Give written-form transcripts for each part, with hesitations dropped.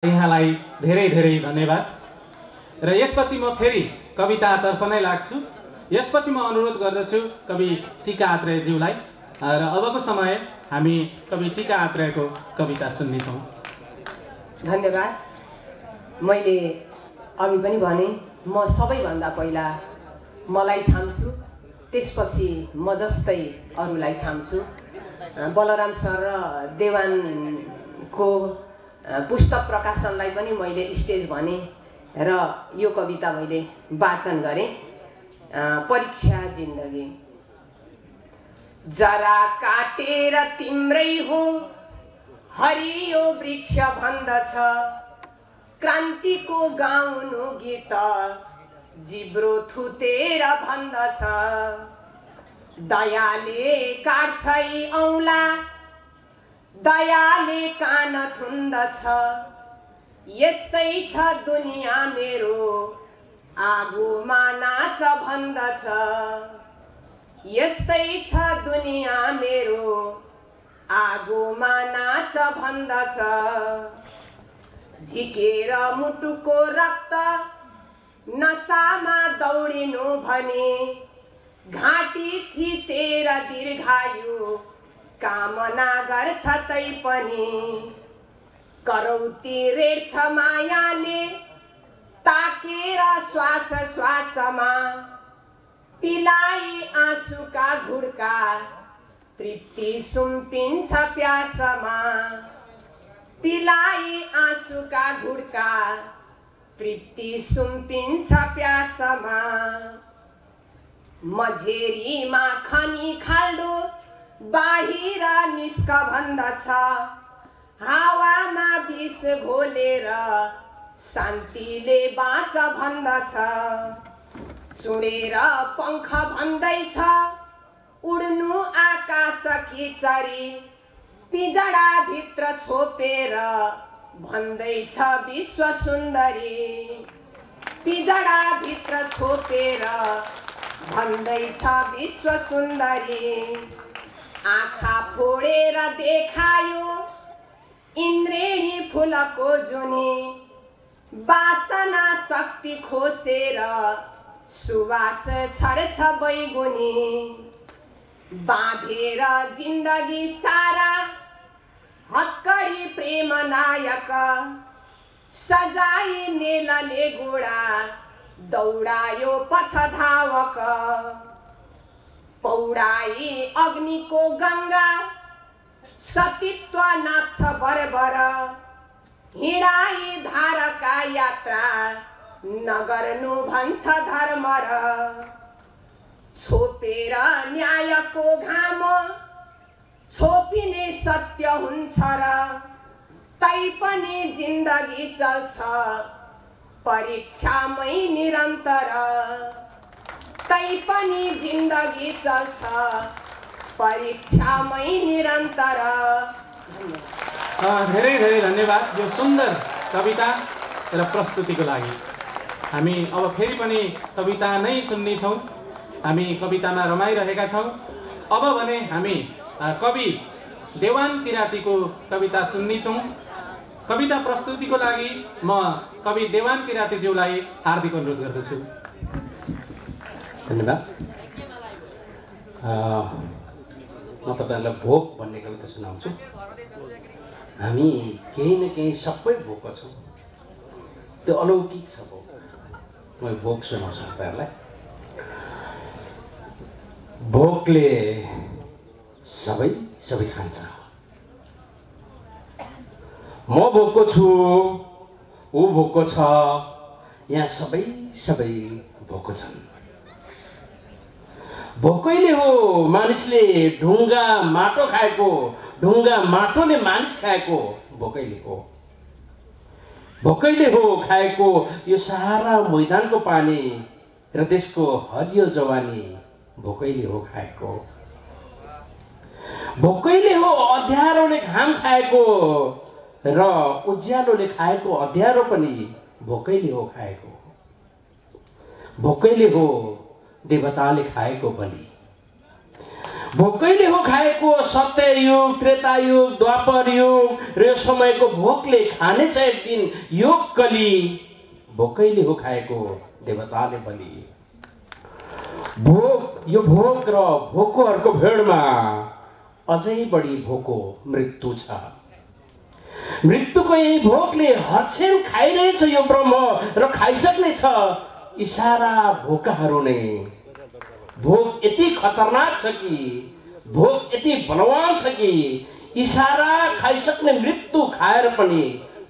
यहाँलाई धेरै धेरै धन्यवाद। र यसपछि म फेरि कवितातर्फ नै लाग्छु। यसपछि म अनुरोध गर्दछु कवि टीका आत्रेयज्यूलाई र अबको समय हामी कवि टीका आत्रेयको कविता सुन्नेछौँ। धन्यवाद। मैले अघि पनि भने म सबैभन्दा पहिला मलाई छाम्छु, त्यसपछि म जस्तै अरूलाई छाम्छु। बलराम सर र देवानको पुस्तक प्रकाशनलाई पनि मैले स्टेज भने र यो कविता मैले वाचन गरेँ। परीक्षा जिन्दगी। जरा काटेर तिम्रै हो हरियो वृक्ष भन्दछ, क्रान्तिको गाउनु गीत जिब्रो थुतेर भन्दछ। दयाले काट्छ औँला, दयाले कान थुन्दछ, यस्तै छ दुनियाँ मेरो आगोमा नाच भन्दछ। यस्तै छ दुनियाँ मेरो आगोमा नाच भन्दछ। झिकेर मुटुको रक्त नसामा दौडिनु भने, घाँटी थिचेर दीर्घायु कामना गर्छ तै पनि। करौती रेड्छ मायाले ताकेर श्वास श्वासमा, पिलाई आँसुका घुड्का तृप्ति सुम्पिन्छ प्यासमा। पिलाई आँसुका घुड्का तृप्ति सुम्पिन्छ प्यासमा। मझेरीमा खनी खाल्डो बाहिर निस्क भन्दछ, हावामा विष घोलेर शान्तिले बाँच भन्दछ। चुडेर पंख भन्दैछ उड्नु आकाशकी चरी, पिजडा भित्र छोपेर भन्दैछ विश्व सुन्दरी। पिजडा भित्र छोपेर भन्दैछ विश्व सुन्दरी। आँखा फोडेर देखायो इन्द्रेणी फुलको जुनी, वासना शक्ति खोसेर सुवास छर्छ बैगुनी। बाँधेर जिन्दगी सारा हक्कडी प्रेम नायक, सजाई नेलले गोडा दौडायो पथ धावक। पौडाई अग्निको गङ्गा सतीत्व नाच्छ बरबर, हिँडाई धारका यात्रा नगर्नु भन्छ धर्म र। छोपेर न्यायको घाम छोपिने सत्य हुन्छ र, तैपनि जिन्दगी चल्छ परीक्षामै निरन्तर। तैपनि जिन्दगी चल्छ परीक्षामै निरन्तर। धेरै धेरै धन्यवाद यो सुन्दर कविता र प्रस्तुतिको लागि। हामी अब फेरि पनि कविता नै सुन्नेछौँ। हामी कवितामा रमाइरहेका छौँ। अब भने हामी कवि देवान किरातीको कविता सुन्नेछौँ। कविता प्रस्तुतिको लागि म कवि देवान किरातीज्यूलाई हार्दिक अनुरोध गर्दछु। धन्यवाद। म तपाईँहरूलाई भोक भन्ने कविता सुनाउँछु। हामी केही न केही सबै भोक छौँ, त्यो अलौकिक छ भोक। म भोक सुनाउँछु तपाईँहरूलाई। भोकले सबै खान्छ। म भोको छु, ऊ भोको छ, यहाँ सबै भोको छन्। भोकैले हो मानिसले ढुङ्गा माटो खाएको, ढुङ्गा माटोले मानिस खाएको भोकैले हो। भोकैले हो खाएको यो सहारा मैदानको पानी र त्यसको हरियो जवानी भोकैले हो खाएको। भोकैले हो अँध्यारोले घाम खाएको र उज्यालोले खाएको अँध्यारो पनि भोकैले हो खाएको। भोकैले हो देवताले खाएको बलि। भोकैले हो खाएको सत्य युग, त्रेता युग, द्वापर युग र यो समयको भोकले खानेछ एक दिन यो कली। भोकैले हो खाएको देवताले बलि। भोक, यो भोक र भोकोहरूको भेडमा अझै बढी भोको मृत्यु छ। मृत्युको यही भोकले हर्छेन खाइरहेछ यो ब्रह्म र खाइसक्ने छ यी सारा भोकाहरू नै। भोक यति खतरनाक छ कि, भोक यति बलवान छ कि यी सारा खाइसक्ने मृत्यु खाएर पनि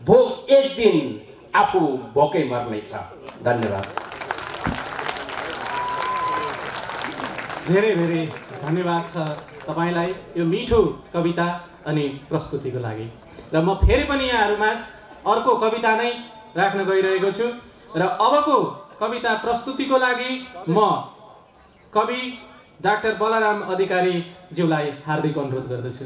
भोक एक दिन आफू भोकै मर्नेछ। धन्यवाद। धेरै धेरै धन्यवाद छ तपाईँलाई यो मिठो कविता अनि प्रस्तुतिको लागि। र म फेरि पनि यहाँहरूमा अर्को कविता नै राख्न गइरहेको छु र अबको कविता प्रस्तुतिको लागि म कवि डाक्टर बलराम अधिकारी ज्यूलाई हार्दिक अनुरोध गर्दछु।